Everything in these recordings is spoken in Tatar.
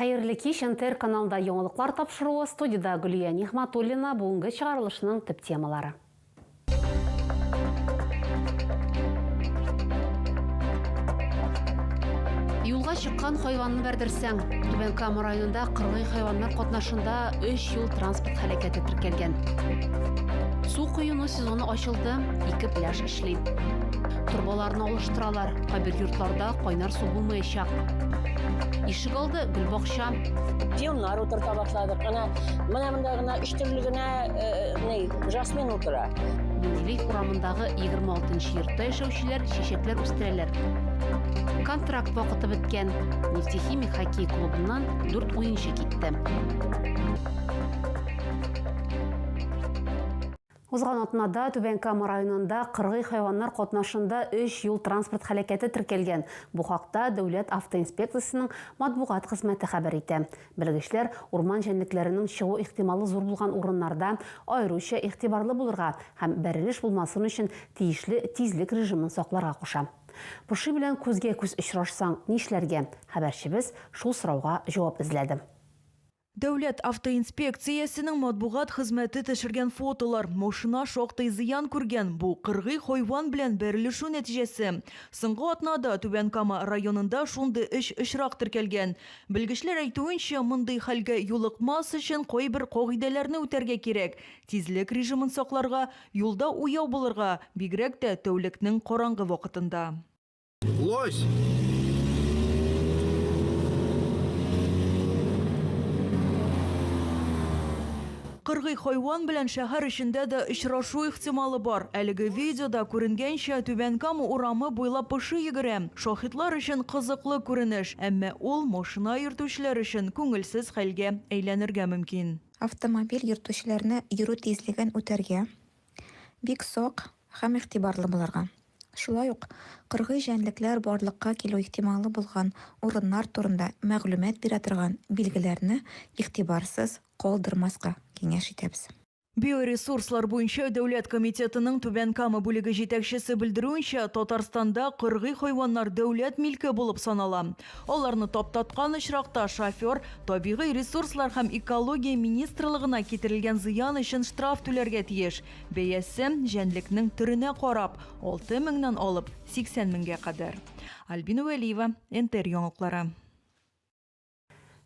Хайырлы кеш, НТР каналында яңалыклар тапшыруы, студияда Гүлия Нихматуллина, бүгінгі чыгарылышының төп темалары. Юлға шыққан хайванны бәрдірсәң, Түбән Кама районында қырғый хайваннар қатнашында 3 юл транспорт хәрәкәте тіркелген. Су құюны сезоны ачылды, 2 пляж эшли. Турбаларны алыштыралар, кайбер йортларда кайнар су булмаячак. Ишек алды гүлбакча. Пионар утырта башладык. Менә монда гына 3 төрле генә жасмин утыра. Минелик урамындагы 26-нчы йортта яшәүчеләр чәчәкләр үстерәләр. Контракт вакыты беткән. Нефтехимик хоккей клубыннан 4 уенчы китте. Узган атнада Түбән Кама районында кыргый хайваннар катнашында 3 юл транспорт хәрәкәте тіркелген. Бу хакта Дәүләт автоинспекциясының матбугат хезмәте хәбәр итә. Белгечләр урман җәнлекләренең чыгу ихтималы зур булган урыннарда аеруча игътибарлы булырга һәм бәрелеш булмасын өчен тиешле тизлек режимын сакларга куша. Бушы белән күзгә күз очрашсаң нишләргә? Хәбәрчебез шул сорауга җавап эзләде. Дәүләт автоинспекциясының матбугат хезмәте төшергән фотолар машина шактый зыян күргән. Бу кыргый хайван белән бәрелешү нәтиҗәсе. Соңгы атнада Түбән Кама районында шундый очрак теркәлгән. Белгечләр әйтүенчә, мондый хәлгә юлыкмас өчен кайбер кагыйдәләрне үтәргә кирәк. Тизлек режимын сакларга, юлда уяу булырга, бигрәк тә тәүлекнең караңгы вакытында. Лось! Кыргый хайван белән шәһәр эчендә дә очрашу ихтималы бар. Әлеге видеода күренгәнчә Түбән Кама урамы буйлап пышы йөгерә. Шаһитлар өчен кызыклы күренеш, әмма ул машина йөртүчеләр өчен күңелсез хәлгә әйләнергә мөмкин. Автомобиль йөртүчеләрне йөрү тизлеген үтәргә бик сак һәм игътибарлы булырга. Шулай ук кыргый җәнлекләр барлыкка килү ихтималы булган урыннар турында мәгълүмат бирә торган билгеләрне игътибарсыз калдырмаска киңәш итәбез. Биоресурслар буенча Дәүләт комитетының Түбән Кама бүлеге җитәкчесе белдерүенчә, Татарстанда кыргый хайваннар дәүләт милке булып санала. Аларны таптаткан очракта шофер табигый ресурслар һәм экология министрлыгына китерелгән зыян өчен штраф түләргә тиеш. Бәясе җәнлекнең төренә карап 6 меңнән алып 80 меңгә кадәр. Альбина Вәлиева, НТР яңалыклары.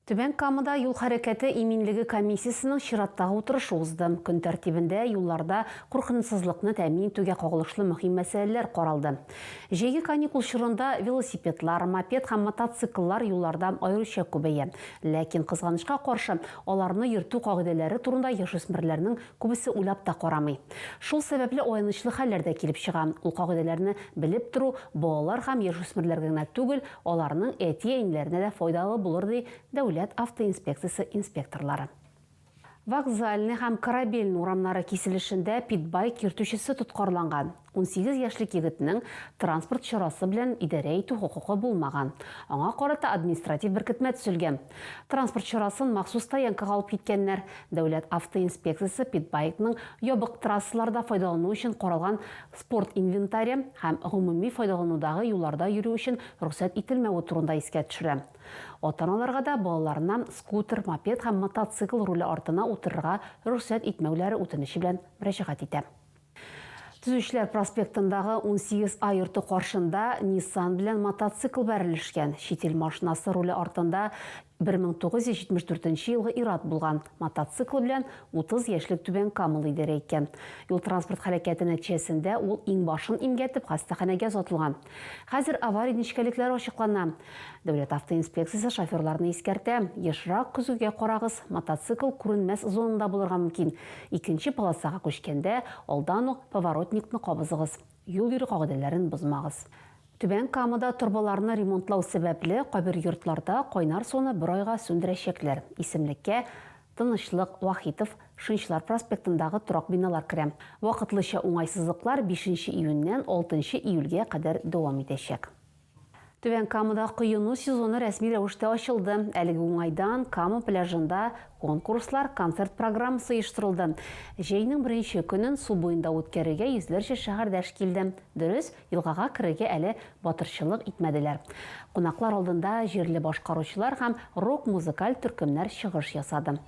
Түбән Камада юл хәрәкәте иминлеге комиссиясының чираттагы утырышы узды. Көн тәртибендә юлларда куркынычсызлыкны тәэмин итүгә кагылышлы мөһим мәсьәләләр каралды. Җәйге каникул чорында велосипедлар, мопед һәм мотоцикллар юлларда аеруча күбәя. Ләкин кызганычка каршы, аларны йөртү кагыйдәләре турында яшүсмерләрнең күбесе уйлап та карамый. Шул сәбәпле анычлы хәлләр дә килеп чыга. Ул кагыйдәләрне белеп туру балалар һәм яшүсмерләргә генә түгел, аларның әти-әниләренә дә файдалы булыр ди Дәүләт автоинспекциясе инспекторлары. Вокзальный һәм корабельный урамнары киселешендә питбайк йөртүчесе тоткарланган. 18 яшьлек егетнең транспорт чарасы белән идарә итү хукукы булмаган. Аңа карата административ беркетмә төзелгән. Транспорт чарасын махсус таянкага алып киткәннәр. Дәүләт автоинспекциясе питбайкның ябык трассаларда файдалану өчен каралган спорт инвентаре һәм гомуми файдаланудагы юлларда йөрү өчен рөхсәт ителмәве турында искә төшерә. Ата-аналарга да балаларына скутер, мопед һәм мотоцикл руле артына утырырга рөхсәт итмәүләре үтенече белән мөрәҗәгать итә. Төзүчеләр проспектындагы 18А йорты каршында Nissan белән мотоцикл бәрелешкән. Шител машинасы руле артында 1974 елгы ират булган. Мотоцикл белән 30 яшьлек Түбән Камалы идарә иткән. Юл транспорт хәрәкәте нәтиҗәсендә ул иңбашын имгәтеп хастаханәгә озатылган. Хәзер авария ничкәлекләре ачыклана. Дәүләт автоинспекциясе шоферларны искәртә. Ешрак көзүгә карагыз, мотоцикл күренмәс зонада булырга мөмкин. Икенче полосага күчкәндә алдан ук поворотникны кабызыгыз. Юл йөрү кагыйдәләрен бозмагыз. Түбән Камада торбаларны ремонтлау сәбәпле кайбер йортларда кайнар суны 1 айга сүндерәчәкләр. Исемлеккә Тынычлык, Вахитов, Шынчылар проспектындағы тұрак биналар кірем. Вақытлыша оңайсызлыклар 5 июньнен 6 июльге кадәр дәвам итәчәк. Түбән Камада кыйыну сезоны рәсми рәвештә ачылды. Әлеге уңайдан Кама пляжында конкурслар, концерт программасы оештырылды. Җәйнең беренче көнен су буенда үткәрергә йөзләрчә шәһәрдәш килде. Дөрес, елгага керергә әле батырчылык итмәделәр. Кунаклар алдында җирле башкаручылар һәм рок-музыкаль төркемнәр чыгыш ясады.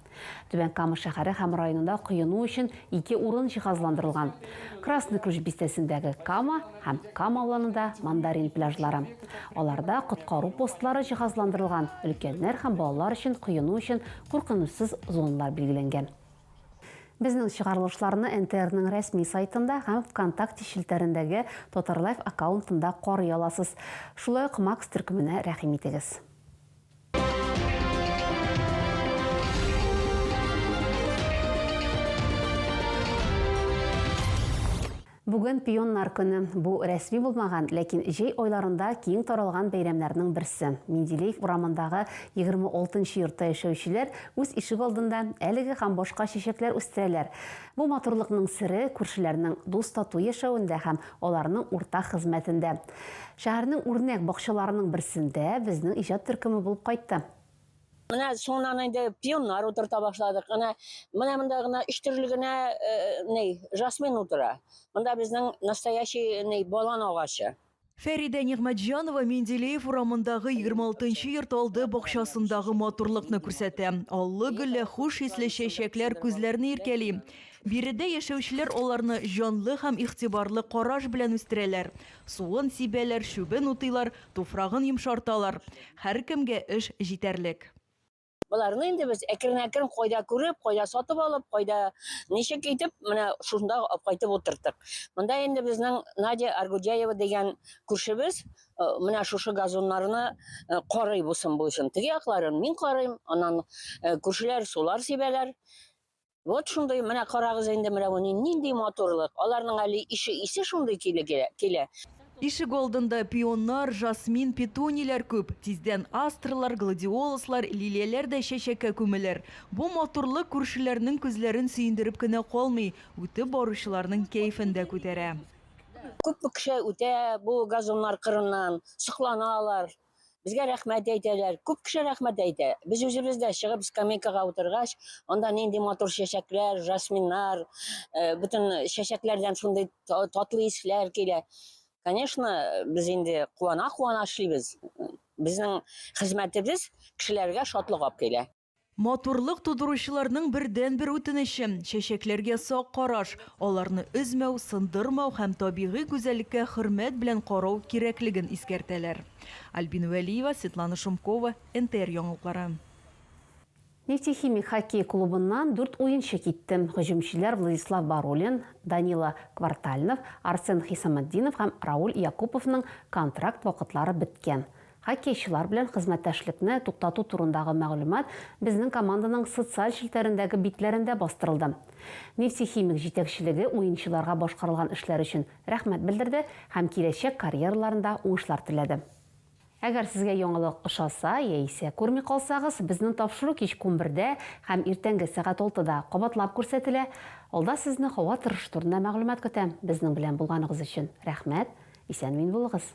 Түбән Кама шәһәре һәм районында кыйыну өчен 2 урын җиһазландырылган. Красный Ключ бистәсендәге Кама һәм Кама аланында Мандарин пляжлары. Аларда коткару постлары җиһазландырылган. Өлкәннәр һәм балалар өчен кыйыну өчен куркынычсыз зоналар билгеләнгән. Безнең чыгарылышларны НТРның рәсми сайтында һәм ВКонтакте шелтәрендәге Тотарлайф аккаунтында карый аласыз. Шулай ук Макс төркеменә рәхим итегез. Бүген пионнар көне. Бу рәсми булмаган, ләкин җәй айларында киң таралган бәйрәмнәрнең берсе. Менделеев урамындагы 26-нчы йортта яшәүчеләр үз ишек алдында әлеге һәм башка чәчәкләр үстерәләр. Бу матурлыкның сире күршеләрнең дус тату яшәвендә һәм аларның уртак хезмәтендә. Шәһәрнең үрнәк бакчаларының берсендә безнең иҗат төркеме булып кайтты. Менә соңнан инде пионнар утырта башладык. Менә монда гына 3 төрле генә жасмин утыра. Монда безнең настоящий балан агачы. Фәридә Нигъмәтҗанова Менделеев урамындагы 26-нчы йорт алды бакчасындагы матурлыкны күрсәтә. Аллы гөлле хуш исле чәчәкләр күзләрне иркәли. Биредә яшәүчеләр аларны җанлы һәм игътибарлы караш белән үстерәләр. Суын сибәләр, шүбен утыйлар, туфрагын йомшарталар. Һәркемгә эш җитәрлек. Буларны инде без әкрен-әкрен кайда күреп, кайда сатып алып, кайда ничек итеп, менә шунда кайтып утырттык. Монда инде безнең Надя Аргуджаева дигән күршебез, менә шушы газоннарны карый бусын. Теге якларын мин карыйм, аннан күршеләр сулар сибәләр. Вот шундый, менә карагыз инде, менә бу нинди матурлык. Аларның әле ише шундый килә. Ишек алдында пионнар, жасмин, петунилар күп. Тиздән астралар, гладиолуслар, лилияләр дә чәчәккә күмелер. Бу матурлык күршеләрнең күзләрен сөендереп кенә калмый, үтеп баручыларның кәефен дә күтәрә. Күп кеше үтә бу газоннар кырыннан, сыкланалар. Безгә рәхмәт әйтәләр. Күп кеше рәхмәт әйтә. Без үзебез дә чыгып скамейкага утыргач, анда нинди матур чәчәкләр, жасминнар, бөтен чәчәкләрдән шундый татлы исләр килә. Конечно, без инде куана эшлибез. Безнең хезмәтебез кешеләргә шатлык алып килә. Матурлык тудыручыларның бердән-бер үтенече чәчәкләргә сак караш, аларны өзмәү, сындырмау һәм табигый гүзәллеккә хөрмәт белән карау кирәклеген искәртәләр. Альбина Вәлиева, Светлана Шумкова, НТР яңалыклары. Нефтехимик хоккей клубыннан 4 уенчы китте. Һөҗүмчеләр Владислав Барулин, Данила Квартальнов, Арсен Хисамаддинов һәм Рауль Якуповның контракт вакытлары беткән. Хоккейчылар белән хезмәттәшлекне туктату турындагы мәгълүмат безнең команданың социаль шелтәрендәге битләрендә бастырылды. Нефтехимик җитәкчелеге уенчыларга башкарылган эшләр өчен рәхмәт белдерде һәм киләчәк карьераларында уңышлар теләде. Әгәр сезгә яңалык ошаса, яисә күрми калсагыз, безнең тапшыру кич 11-дә һәм иртәнге сәгать 6-да кабатлап күрсәтелә. Алда сезне һава торышы турында мәгълүмат көтәм. Безнең белән булганыгыз өчен рәхмәт. Исән-мин булыгыз.